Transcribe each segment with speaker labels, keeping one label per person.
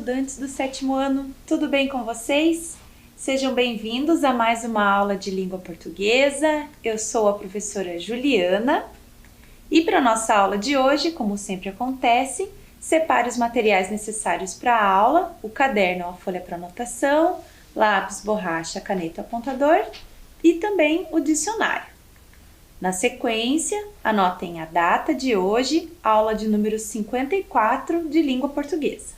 Speaker 1: estudantes do sétimo ano, tudo bem com vocês? Sejam bem-vindos a mais uma aula de língua portuguesa. Eu sou a professora Juliana e para a nossa aula de hoje, como sempre acontece, separe os materiais necessários para a aula, o caderno, a folha para anotação, lápis, borracha, caneta, apontador e também o dicionário. Na sequência, anotem a data de hoje, aula de número 54 de língua portuguesa.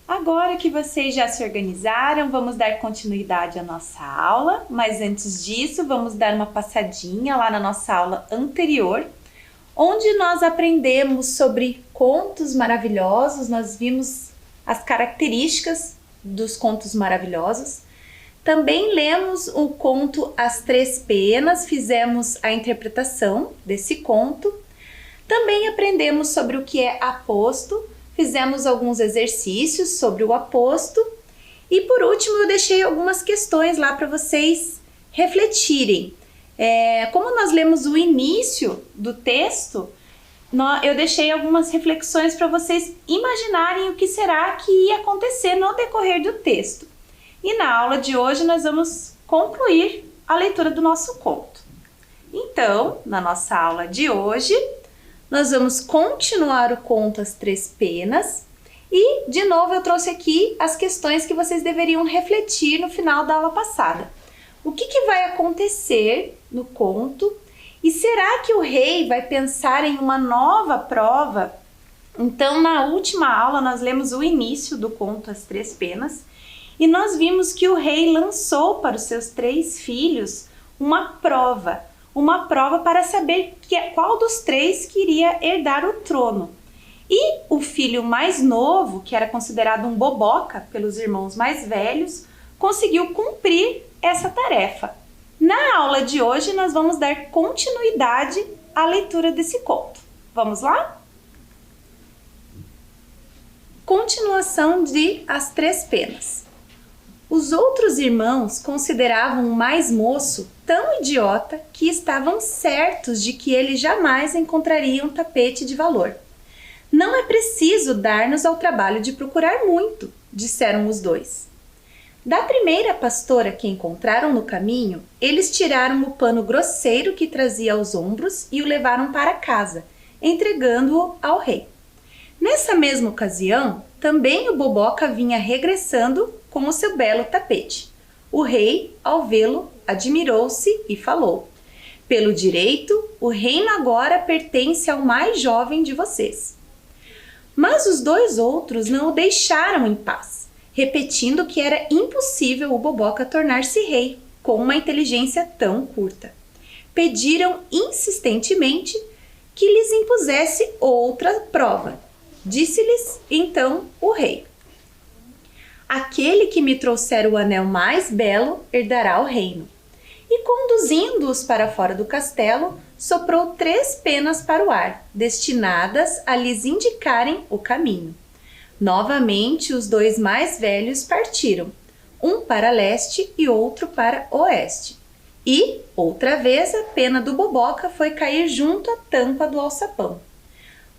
Speaker 1: Agora que vocês já se organizaram, vamos dar continuidade à nossa aula, mas antes disso, vamos dar uma passadinha lá na nossa aula anterior, onde nós aprendemos sobre contos maravilhosos, nós vimos as características dos contos maravilhosos. Também lemos o conto As Três Penas, fizemos a interpretação desse conto. Também aprendemos sobre o que é aposto, fizemos alguns exercícios sobre o aposto e por último eu deixei algumas questões lá para vocês refletirem. Como nós lemos o início do texto, eu deixei algumas reflexões para vocês imaginarem o que será que ia acontecer no decorrer do texto. E na aula de hoje nós vamos concluir a leitura do nosso conto. Então, na nossa aula de hoje, nós vamos continuar o conto As Três Penas e, de novo, eu trouxe aqui as questões que vocês deveriam refletir no final da aula passada. O que vai acontecer no conto? E será que o rei vai pensar em uma nova prova? Então, na última aula, nós lemos o início do conto As Três Penas e nós vimos que o rei lançou para os seus 3 filhos uma prova para saber qual dos 3 queria herdar o trono. E o filho mais novo, que era considerado um boboca pelos irmãos mais velhos, conseguiu cumprir essa tarefa. Na aula de hoje, nós vamos dar continuidade à leitura desse conto. Vamos lá? Continuação de As Três Penas. Os outros irmãos consideravam o mais moço tão idiota que estavam certos de que ele jamais encontraria um tapete de valor. Não é preciso dar-nos ao trabalho de procurar muito, disseram os 2. Da primeira pastora que encontraram no caminho, eles tiraram o pano grosseiro que trazia aos ombros e o levaram para casa, entregando-o ao rei. Nessa mesma ocasião, também o boboca vinha regressando com o seu belo tapete. O rei, ao vê-lo, admirou-se e falou: "Pelo direito, o reino agora pertence ao mais jovem de vocês." Mas os 2 outros não o deixaram em paz. repetindo que era impossível o Boboca tornar-se rei com uma inteligência tão curta. Pediram insistentemente que lhes impusesse outra prova. Disse-lhes então o rei: aquele que me trouxer o anel mais belo herdará o reino. E conduzindo-os para fora do castelo, soprou 3 penas para o ar, destinadas a lhes indicarem o caminho. Novamente os 2 mais velhos partiram, um para leste e outro para oeste. E, outra vez, a pena do Boboca foi cair junto à tampa do alçapão.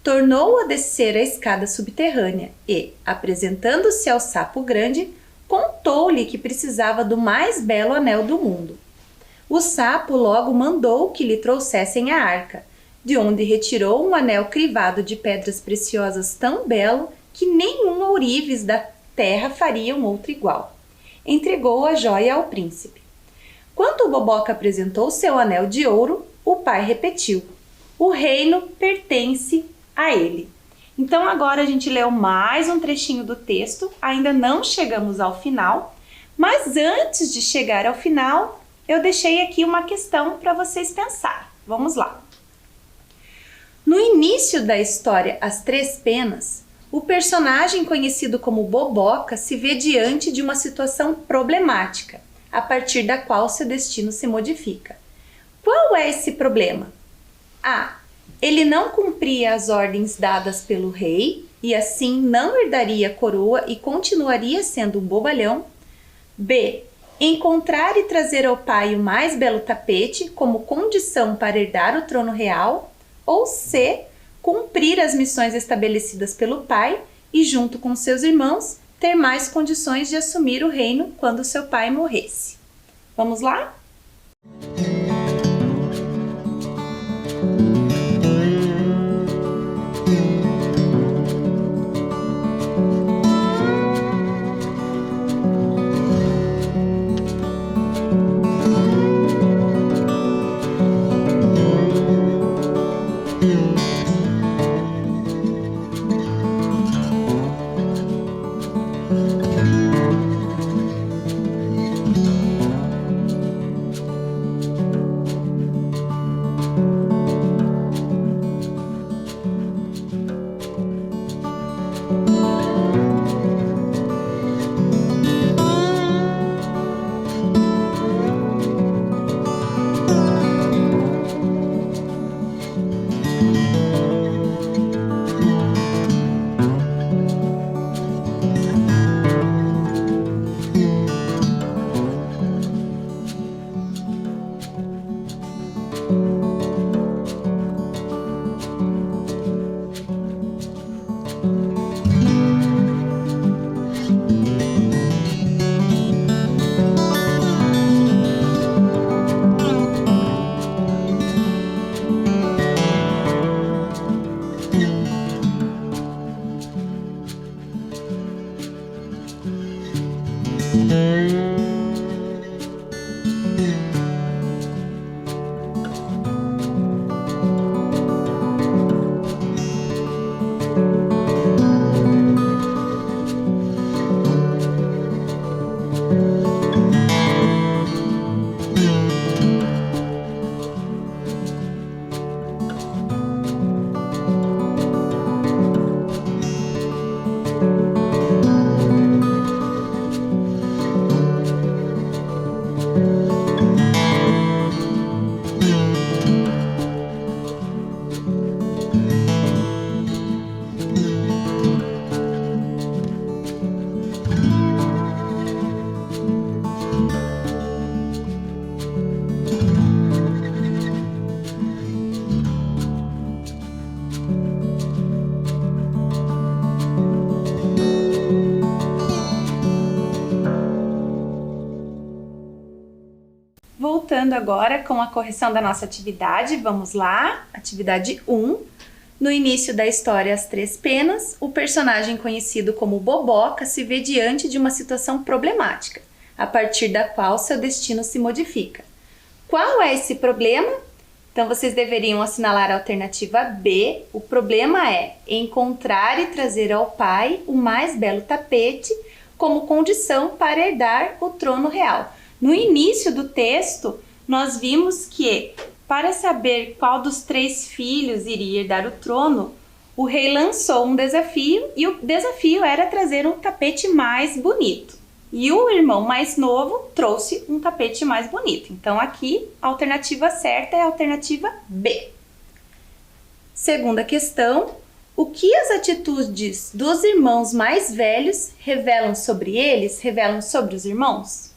Speaker 1: Tornou a descer a escada subterrânea e, apresentando-se ao sapo grande, contou-lhe que precisava do mais belo anel do mundo. O sapo logo mandou que lhe trouxessem a arca, de onde retirou um anel crivado de pedras preciosas tão belo que nenhum ourives da terra faria um outro igual. Entregou a joia ao príncipe. Quando o Boboca apresentou seu anel de ouro, o pai repetiu: o reino pertence a ele. Então agora a gente leu mais um trechinho do texto, ainda não chegamos ao final, mas antes de chegar ao final, eu deixei aqui uma questão para vocês pensarem. Vamos lá. No início da história As 3 Penas, o personagem conhecido como Boboca se vê diante de uma situação problemática, a partir da qual seu destino se modifica. Qual é esse problema? A. Ele não cumpria as ordens dadas pelo rei e assim não herdaria a coroa e continuaria sendo um bobalhão. B. Encontrar e trazer ao pai o mais belo tapete como condição para herdar o trono real. Ou C. Cumprir as missões estabelecidas pelo pai e, junto com seus irmãos, ter mais condições de assumir o reino quando seu pai morresse. Vamos lá? Voltando agora com a correção da nossa atividade, vamos lá. Atividade 1. No início da história As 3 Penas, o personagem conhecido como Boboca se vê diante de uma situação problemática, a partir da qual seu destino se modifica. Qual é esse problema? Então vocês deveriam assinalar a alternativa B. O problema é encontrar e trazer ao pai o mais belo tapete como condição para herdar o trono real. No início do texto, nós vimos que, para saber qual dos 3 filhos iria herdar o trono, o rei lançou um desafio e o desafio era trazer um tapete mais bonito. E o irmão mais novo trouxe um tapete mais bonito. Então aqui a alternativa certa é a alternativa B. Segunda questão: o que as atitudes dos irmãos mais velhos revelam sobre eles, revelam sobre os irmãos?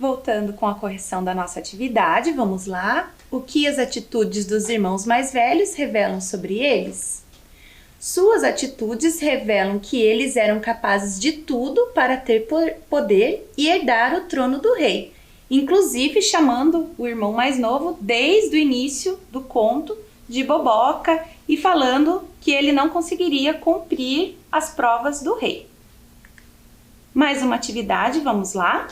Speaker 1: Voltando com a correção da nossa atividade, vamos lá. O que as atitudes dos irmãos mais velhos revelam sobre eles? Suas atitudes revelam que eles eram capazes de tudo para ter poder e herdar o trono do rei, inclusive chamando o irmão mais novo desde o início do conto de boboca e falando que ele não conseguiria cumprir as provas do rei. Mais uma atividade, vamos lá?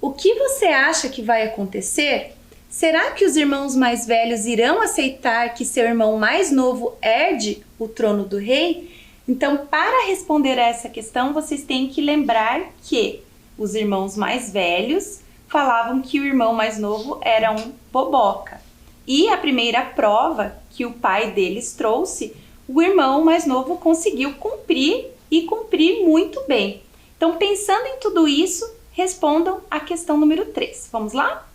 Speaker 1: O que você acha que vai acontecer? Será que os irmãos mais velhos irão aceitar que seu irmão mais novo herde o trono do rei? Então, para responder a essa questão, vocês têm que lembrar que os irmãos mais velhos falavam que o irmão mais novo era um boboca. E a primeira prova que o pai deles trouxe, o irmão mais novo conseguiu cumprir e cumprir muito bem. Então, pensando em tudo isso, respondam a questão número 3. Vamos lá?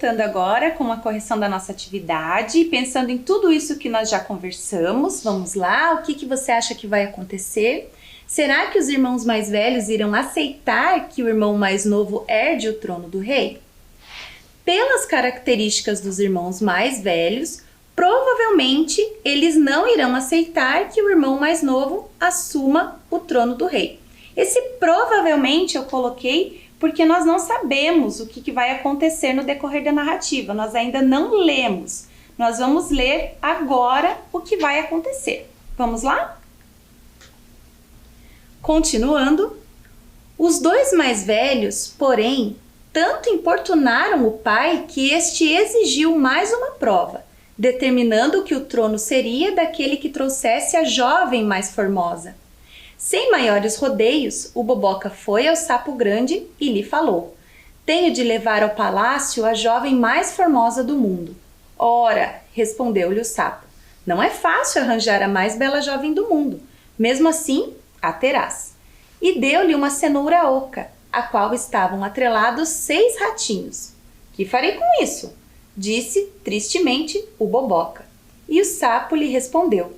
Speaker 1: voltando agora com a correção da nossa atividade, pensando em tudo isso que nós já conversamos. Vamos lá, o que você acha que vai acontecer? Será que os irmãos mais velhos irão aceitar que o irmão mais novo herde o trono do rei? Pelas características dos irmãos mais velhos, provavelmente eles não irão aceitar que o irmão mais novo assuma o trono do rei. Esse provavelmente eu coloquei porque nós não sabemos o que vai acontecer no decorrer da narrativa. Nós ainda não lemos. Nós vamos ler agora o que vai acontecer. Vamos lá? Continuando, os dois mais velhos, porém, tanto importunaram o pai que este exigiu mais uma prova, determinando que o trono seria daquele que trouxesse a jovem mais formosa. Sem maiores rodeios, o Boboca foi ao Sapo Grande e lhe falou: "Tenho de levar ao palácio a jovem mais formosa do mundo." "Ora," respondeu-lhe o Sapo, "não é fácil arranjar a mais bela jovem do mundo. Mesmo assim, a terás." E deu-lhe uma cenoura oca, a qual estavam atrelados 6 ratinhos. "Que farei com isso?" disse tristemente o Boboca. E o Sapo lhe respondeu: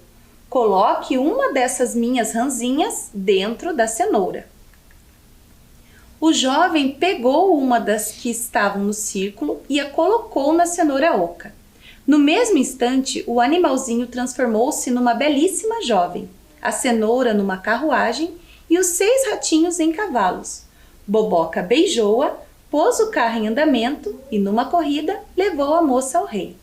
Speaker 1: "Coloque uma dessas minhas ranzinhas dentro da cenoura." O jovem pegou uma das que estavam no círculo e a colocou na cenoura oca. No mesmo instante, o animalzinho transformou-se numa belíssima jovem, a cenoura numa carruagem e os 6 ratinhos em cavalos. Boboca beijou-a, pôs o carro em andamento e, numa corrida, levou a moça ao rei.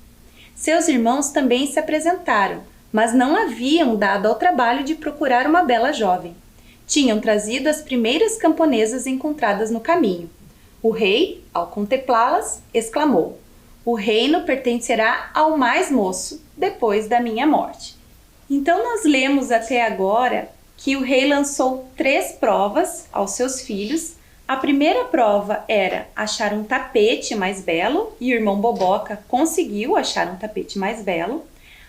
Speaker 1: Seus irmãos também se apresentaram, mas não haviam dado ao trabalho de procurar uma bela jovem. Tinham trazido as primeiras camponesas encontradas no caminho. O rei, ao contemplá-las, exclamou: "O reino pertencerá ao mais moço, depois da minha morte." Então nós lemos até agora que o rei lançou 3 provas aos seus filhos. A primeira prova era achar um tapete mais belo, e o irmão Boboca conseguiu achar um tapete mais belo.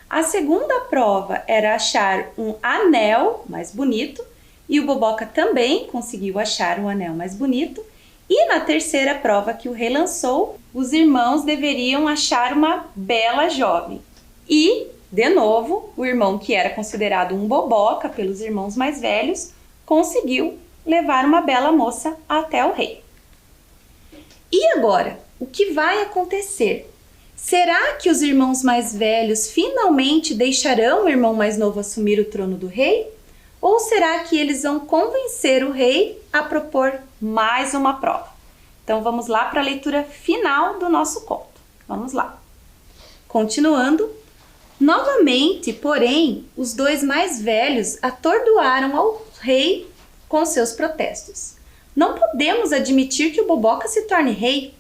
Speaker 1: A segunda prova era achar um anel mais bonito, e o Boboca também conseguiu achar um anel mais bonito. E na terceira prova que o rei lançou, os irmãos deveriam achar uma bela jovem. E, de novo, o irmão que era considerado um Boboca pelos irmãos mais velhos, conseguiu levar uma bela moça até o rei. E agora, o que vai acontecer? Será que os irmãos mais velhos finalmente deixarão o irmão mais novo assumir o trono do rei? Ou será que eles vão convencer o rei a propor mais uma prova? Então vamos lá para a leitura final do nosso conto. Vamos lá. Continuando, novamente, porém, os dois mais velhos atordoaram ao rei com seus protestos. "Não podemos admitir que o Boboca se torne rei."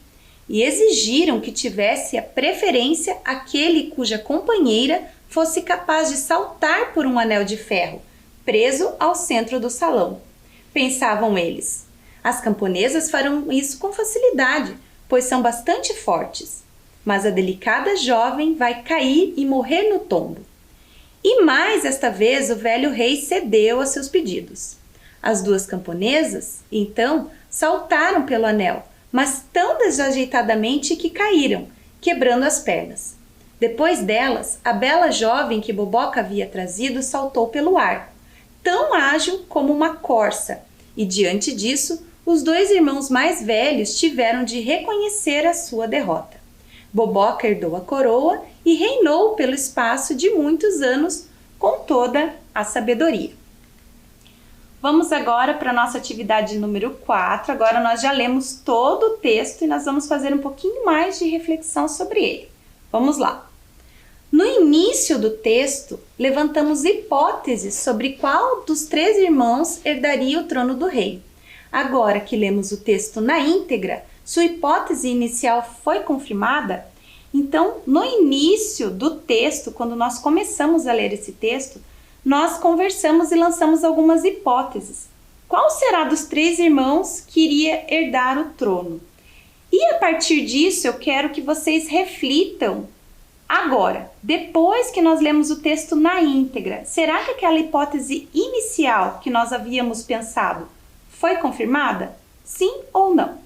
Speaker 1: E exigiram que tivesse a preferência aquele cuja companheira fosse capaz de saltar por um anel de ferro, preso ao centro do salão. Pensavam eles: "As camponesas farão isso com facilidade, pois são bastante fortes. Mas a delicada jovem vai cair e morrer no tombo." E mais esta vez o velho rei cedeu a seus pedidos. As 2 camponesas, então, saltaram pelo anel, mas tão desajeitadamente que caíram, quebrando as pernas. Depois delas, a bela jovem que Boboca havia trazido saltou pelo ar, tão ágil como uma corça, e diante disso, os 2 irmãos mais velhos tiveram de reconhecer a sua derrota. Boboca herdou a coroa e reinou pelo espaço de muitos anos com toda a sabedoria. Vamos agora para a nossa atividade número 4. Agora nós já lemos todo o texto e nós vamos fazer um pouquinho mais de reflexão sobre ele. Vamos lá. No início do texto, levantamos hipóteses sobre qual dos 3 irmãos herdaria o trono do rei. Agora que lemos o texto na íntegra, sua hipótese inicial foi confirmada? Então, no início do texto, quando nós começamos a ler esse texto, nós conversamos e lançamos algumas hipóteses. Qual será dos 3 irmãos que iria herdar o trono? E a partir disso, eu quero que vocês reflitam agora, depois que nós lemos o texto na íntegra. Será que aquela hipótese inicial que nós havíamos pensado foi confirmada? Sim ou não?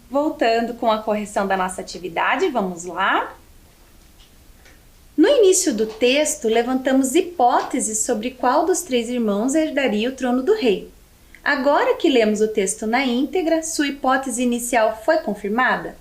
Speaker 1: Voltando com a correção da nossa atividade, vamos lá? No início do texto, levantamos hipóteses sobre qual dos três irmãos herdaria o trono do rei. Agora que lemos o texto na íntegra, sua hipótese inicial foi confirmada?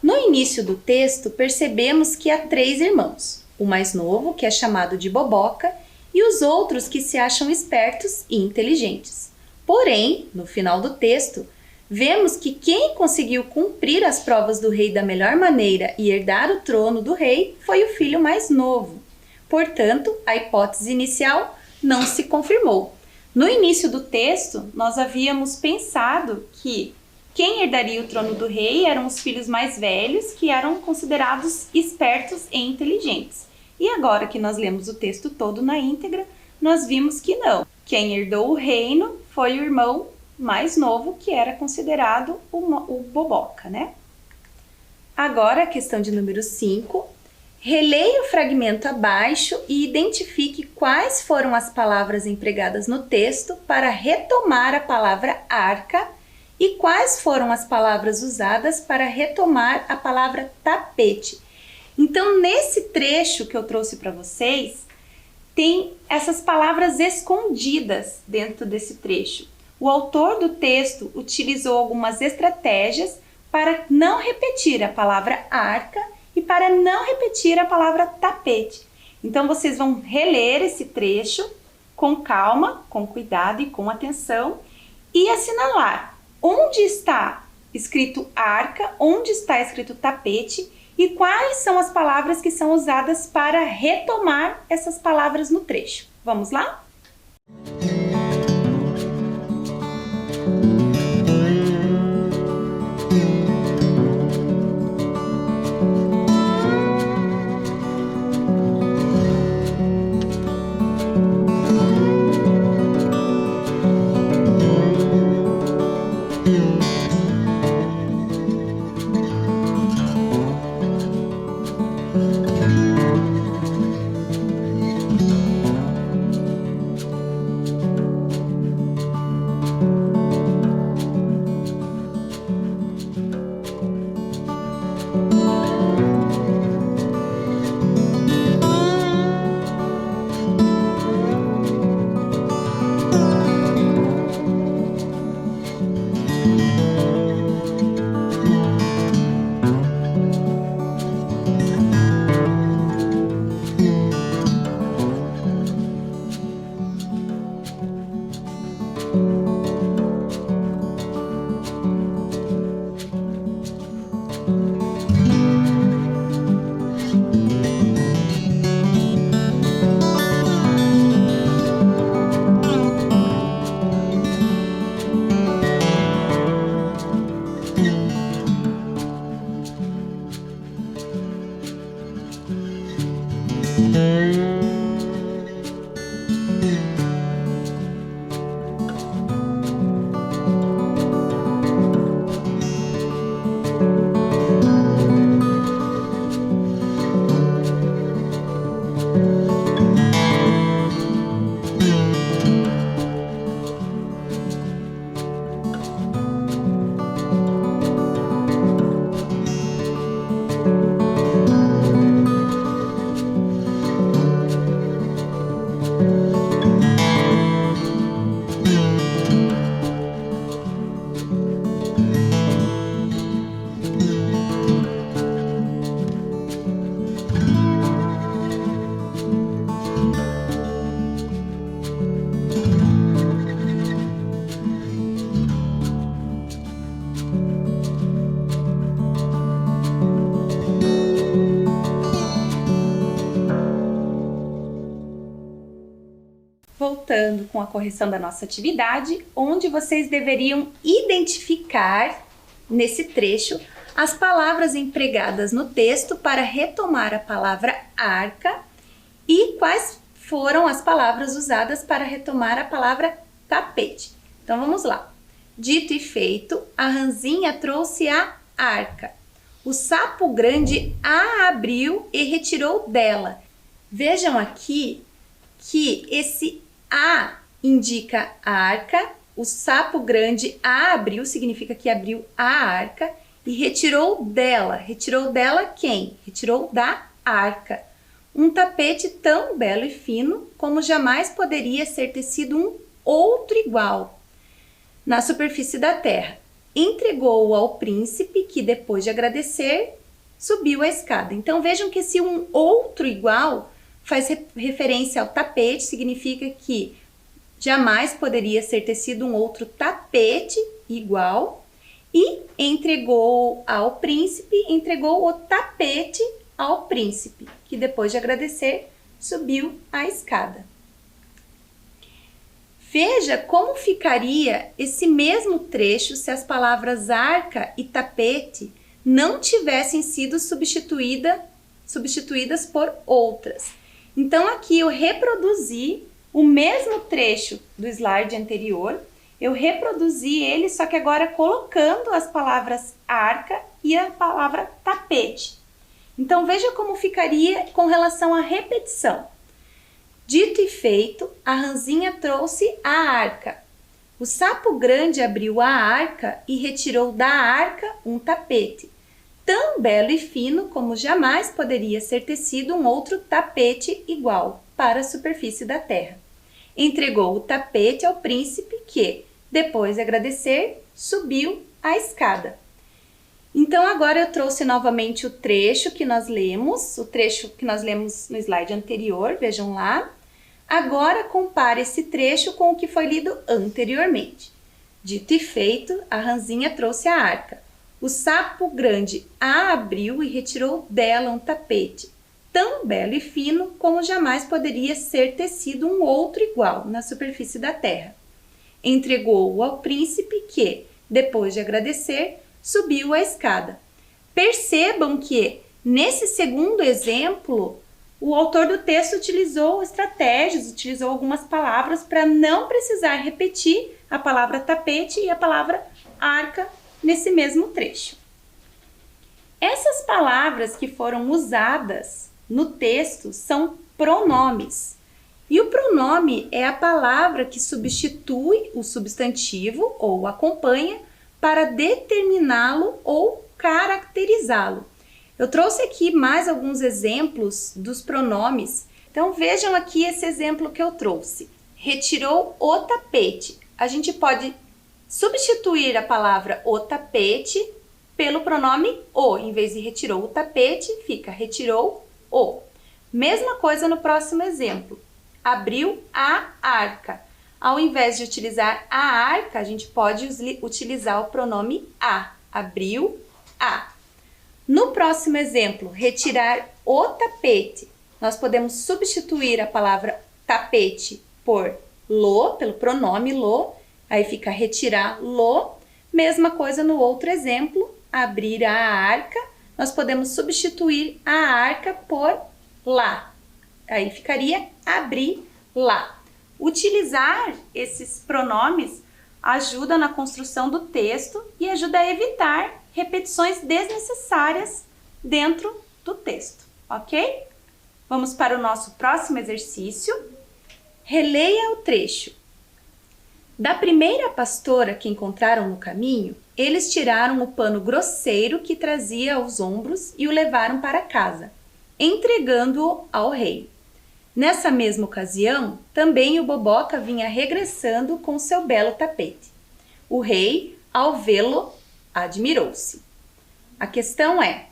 Speaker 1: No início do texto, percebemos que há três irmãos, o mais novo, que é chamado de Boboca, e os outros que se acham espertos e inteligentes. Porém, no final do texto, vemos que quem conseguiu cumprir as provas do rei da melhor maneira e herdar o trono do rei foi o filho mais novo. Portanto, a hipótese inicial não se confirmou. No início do texto, nós havíamos pensado que quem herdaria o trono do rei eram os filhos mais velhos, que eram considerados espertos e inteligentes. E agora que nós lemos o texto todo na íntegra, nós vimos que não. Quem herdou o reino foi o irmão mais novo, que era considerado o Boboca, né? Agora, a questão de número 5. Releia o fragmento abaixo e identifique quais foram as palavras empregadas no texto para retomar a palavra arca e quais foram as palavras usadas para retomar a palavra tapete. Então, nesse trecho que eu trouxe para vocês, tem essas palavras escondidas dentro desse trecho. O autor do texto utilizou algumas estratégias para não repetir a palavra arca e para não repetir a palavra tapete. Então, vocês vão reler esse trecho com calma, com cuidado e com atenção e assinalar onde está escrito arca, onde está escrito tapete e quais são as palavras que são usadas para retomar essas palavras no trecho. Vamos lá? voltando com a correção da nossa atividade, onde vocês deveriam identificar, nesse trecho, as palavras empregadas no texto para retomar a palavra arca e quais foram as palavras usadas para retomar a palavra tapete. Então, vamos lá. Dito e feito, a ranzinha trouxe a arca. O sapo grande a abriu e retirou dela. Vejam aqui que esse a indica a arca, o sapo grande a abriu, significa que abriu a arca, e retirou dela. Retirou dela quem? Retirou da arca. Um tapete tão belo e fino como jamais poderia ser tecido um outro igual na superfície da terra. Entregou-o ao príncipe, que depois de agradecer, subiu a escada. Então vejam que esse um outro igual faz referência ao tapete, significa que jamais poderia ser tecido um outro tapete igual, e entregou ao príncipe, entregou o tapete ao príncipe, que depois de agradecer, subiu a escada. Veja como ficaria esse mesmo trecho se as palavras arca e tapete não tivessem sido substituídas por outras. Então aqui eu reproduzi o mesmo trecho do slide anterior, eu reproduzi ele, só que agora colocando as palavras arca e a palavra tapete. Então veja como ficaria com relação à repetição. Dito e feito, a ranzinha trouxe a arca. O sapo grande abriu a arca e retirou da arca um tapete, tão belo e fino como jamais poderia ser tecido um outro tapete igual para a superfície da terra. Entregou o tapete ao príncipe que, depois de agradecer, subiu a escada. Então agora eu trouxe novamente o trecho que nós lemos, no slide anterior, vejam lá. Agora compare esse trecho com o que foi lido anteriormente. Dito e feito, a ranzinha trouxe a arca. O sapo grande a abriu e retirou dela um tapete, tão belo e fino como jamais poderia ser tecido um outro igual na superfície da terra. Entregou-o ao príncipe que, depois de agradecer, subiu a escada. Percebam que, nesse segundo exemplo, o autor do texto utilizou estratégias, utilizou algumas palavras para não precisar repetir a palavra tapete e a palavra arca nesse mesmo trecho. Essas palavras que foram usadas no texto são pronomes. E o pronome é a palavra que substitui o substantivo ou acompanha para determiná-lo ou caracterizá-lo. Eu trouxe aqui mais alguns exemplos dos pronomes. Então vejam aqui esse exemplo que eu trouxe. Retirou o tapete. A gente pode substituir a palavra o tapete pelo pronome o. Em vez de retirou o tapete, fica retirou o. Mesma coisa no próximo exemplo. Abriu a arca. Ao invés de utilizar a arca, a gente pode utilizar o pronome a. Abriu a. No próximo exemplo, retirar o tapete, nós podemos substituir a palavra tapete por lo, pelo pronome lo, aí fica retirar lo. Mesma coisa no outro exemplo, abrir a arca, nós podemos substituir a arca por lá, aí ficaria abrir lá. Utilizar esses pronomes ajuda na construção do texto e ajuda a evitar repetições desnecessárias dentro do texto, ok? Vamos para o nosso próximo exercício. Releia o trecho. Da primeira pastora que encontraram no caminho, eles tiraram o pano grosseiro que trazia aos ombros e o levaram para casa, entregando-o ao rei. Nessa mesma ocasião, também o Boboca vinha regressando com seu belo tapete. O rei, ao vê-lo, admirou-se. A questão é: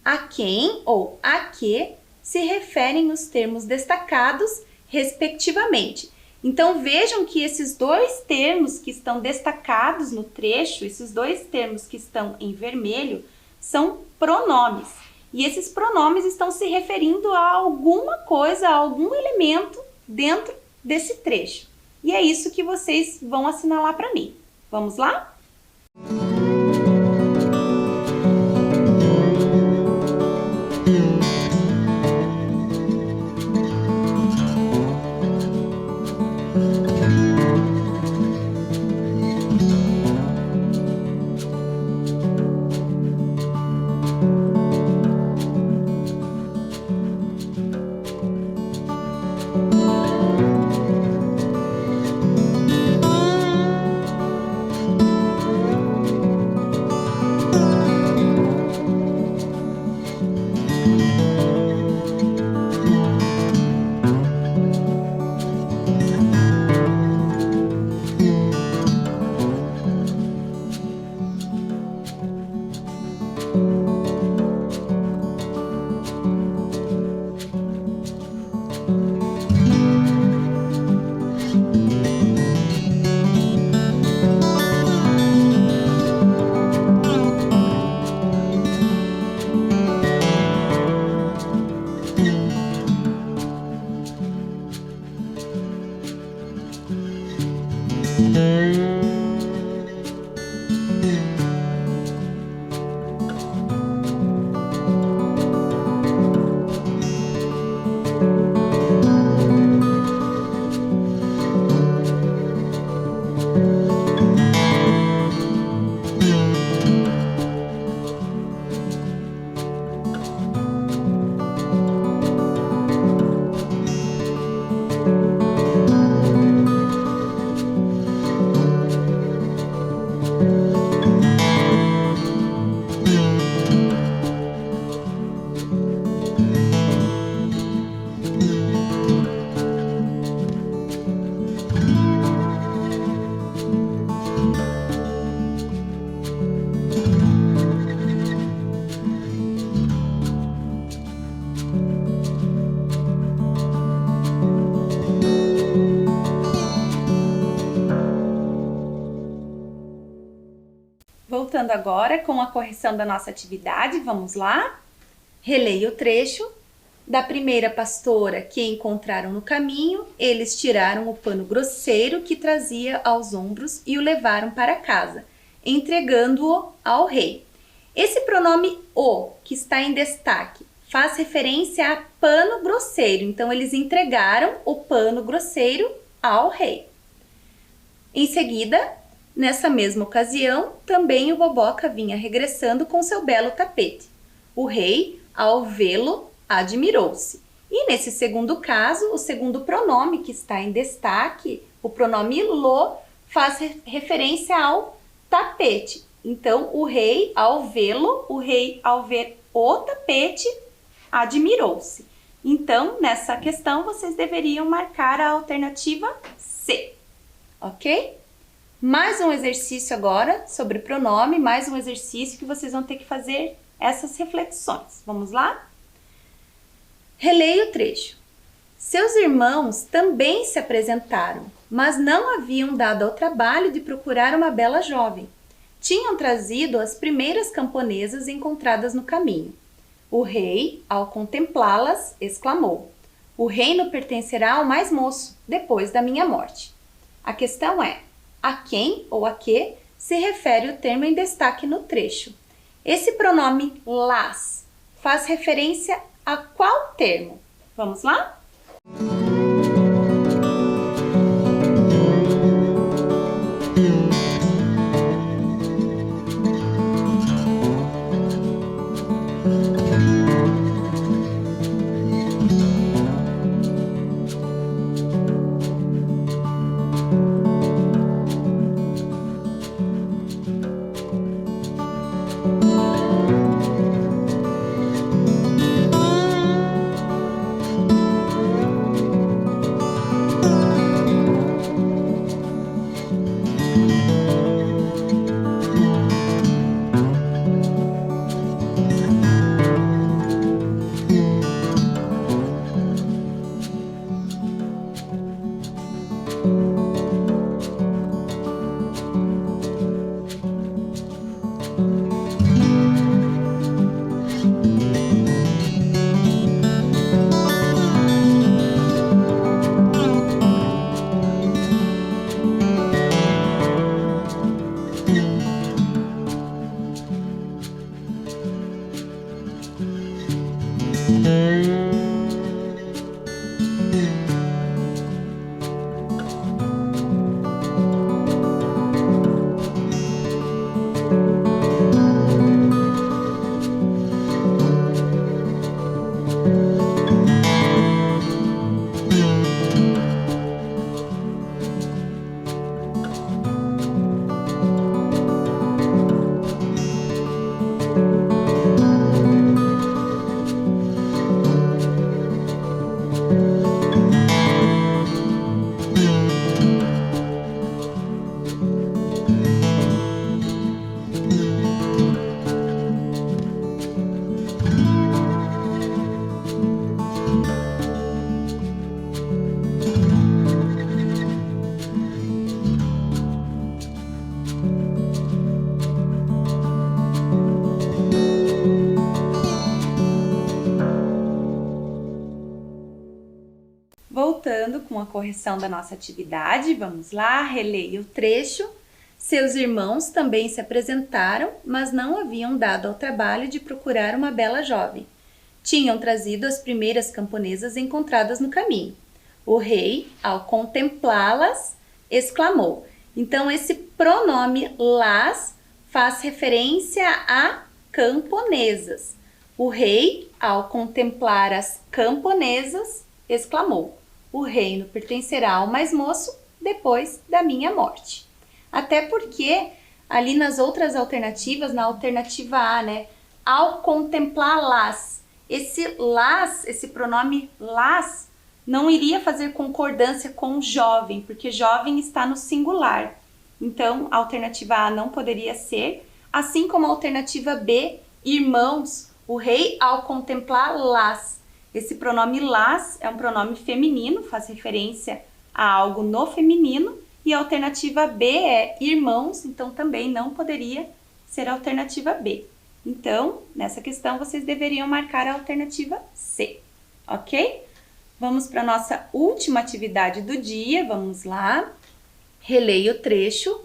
Speaker 1: a quem ou a que se referem os termos destacados, respectivamente? Então vejam que esses dois termos que estão destacados no trecho, esses dois termos que estão em vermelho, são pronomes. E esses pronomes estão se referindo a alguma coisa, a algum elemento dentro desse trecho. E é isso que vocês vão assinalar para mim. Vamos lá? Voltando agora com a correção da nossa atividade, vamos lá? Releia o trecho. Da primeira pastora que encontraram no caminho, eles tiraram o pano grosseiro que trazia aos ombros e o levaram para casa, entregando-o ao rei. Esse pronome o, que está em destaque, faz referência a pano grosseiro. Então, eles entregaram o pano grosseiro ao rei. Em seguida, nessa mesma ocasião, também o Boboca vinha regressando com seu belo tapete. O rei, ao vê-lo, admirou-se. E nesse segundo caso, o segundo pronome que está em destaque, o pronome lo, faz referência ao tapete. Então, o rei, ao vê-lo, o rei, ao ver o tapete, admirou-se. Então, nessa questão, vocês deveriam marcar a alternativa C, ok? Mais um exercício agora sobre pronome, mais um exercício que vocês vão ter que fazer essas reflexões. Vamos lá? Releia o trecho. Seus irmãos também se apresentaram, mas não haviam dado ao trabalho de procurar uma bela jovem. Tinham trazido as primeiras camponesas encontradas no caminho. O rei, ao contemplá-las, exclamou: "O reino pertencerá ao mais moço, depois da minha morte." A questão é: a quem ou a que se refere o termo em destaque no trecho? Esse pronome las faz referência a qual termo? Vamos lá? Voltando com a correção da nossa atividade, vamos lá, releia o trecho. Seus irmãos também se apresentaram, mas não haviam dado ao trabalho de procurar uma bela jovem. Tinham trazido as primeiras camponesas encontradas no caminho. O rei, ao contemplá-las, exclamou. Então, esse pronome las faz referência a camponesas. O rei, ao contemplar as camponesas, exclamou. O reino pertencerá ao mais moço depois da minha morte. Até porque ali nas outras alternativas, na alternativa A, né? Ao contemplar-las, esse pronome las, não iria fazer concordância com jovem, porque jovem está no singular. Então, a alternativa A não poderia ser, assim como a alternativa B, irmãos, o rei ao contemplar-las. Esse pronome las é um pronome feminino, faz referência a algo no feminino, e a alternativa B é irmãos, então também não poderia ser a alternativa B. Então, nessa questão, vocês deveriam marcar a alternativa C, ok? Vamos para a nossa última atividade do dia, vamos lá. Releia o trecho.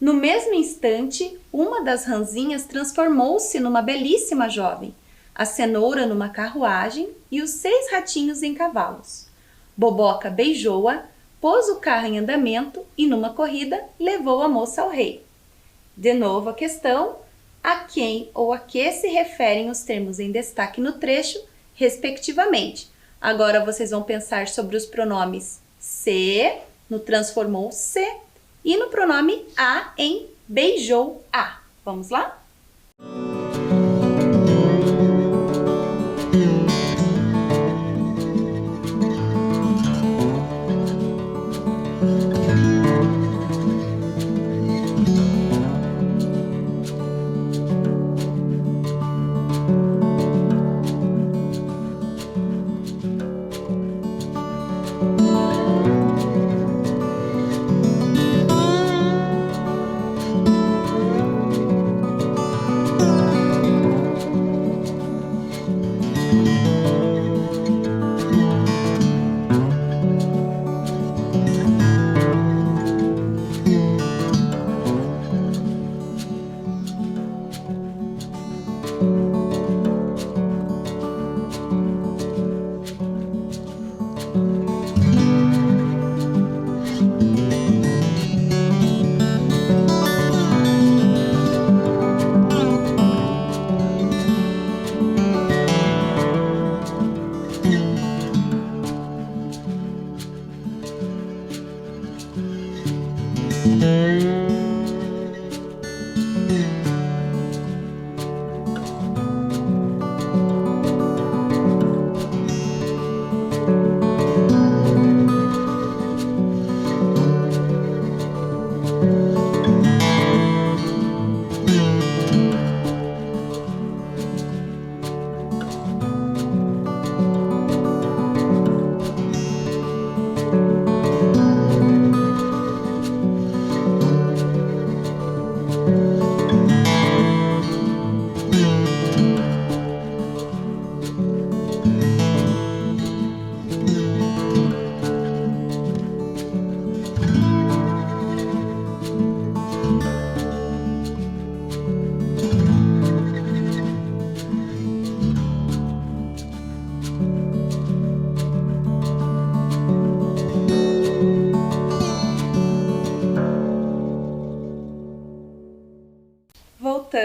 Speaker 1: No mesmo instante, uma das ranzinhas transformou-se numa belíssima jovem, a cenoura numa carruagem e os 6 ratinhos em cavalos. Boboca beijou-a, pôs o carro em andamento e numa corrida levou a moça ao rei. De novo a questão, a quem ou a que se referem os termos em destaque no trecho, respectivamente. Agora vocês vão pensar sobre os pronomes se, no transformou-se, e no pronome a em beijou-a. Vamos lá?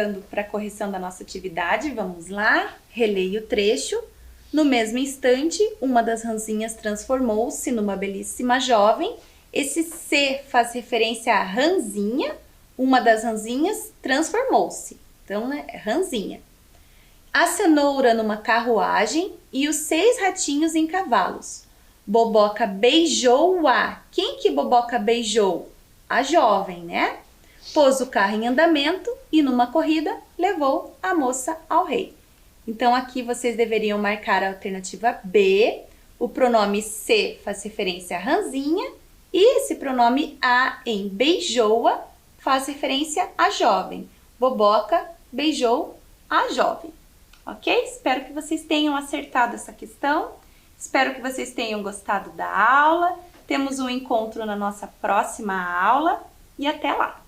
Speaker 1: voltando para a correção da nossa atividade, vamos lá, releia o trecho. No mesmo instante, uma das ranzinhas transformou-se numa belíssima jovem. Esse se faz referência à ranzinha, uma das ranzinhas transformou-se, então é ranzinha. A cenoura numa carruagem e os 6 ratinhos em cavalos. Boboca beijou-a. Quem que Boboca beijou? A jovem, né? Pôs o carro em andamento e numa corrida levou a moça ao rei. Então aqui vocês deveriam marcar a alternativa B. O pronome se faz referência à ranzinha e esse pronome a em beijou-a faz referência à jovem. Boboca beijou a jovem. Ok? Espero que vocês tenham acertado essa questão. Espero que vocês tenham gostado da aula. Temos um encontro na nossa próxima aula e até lá!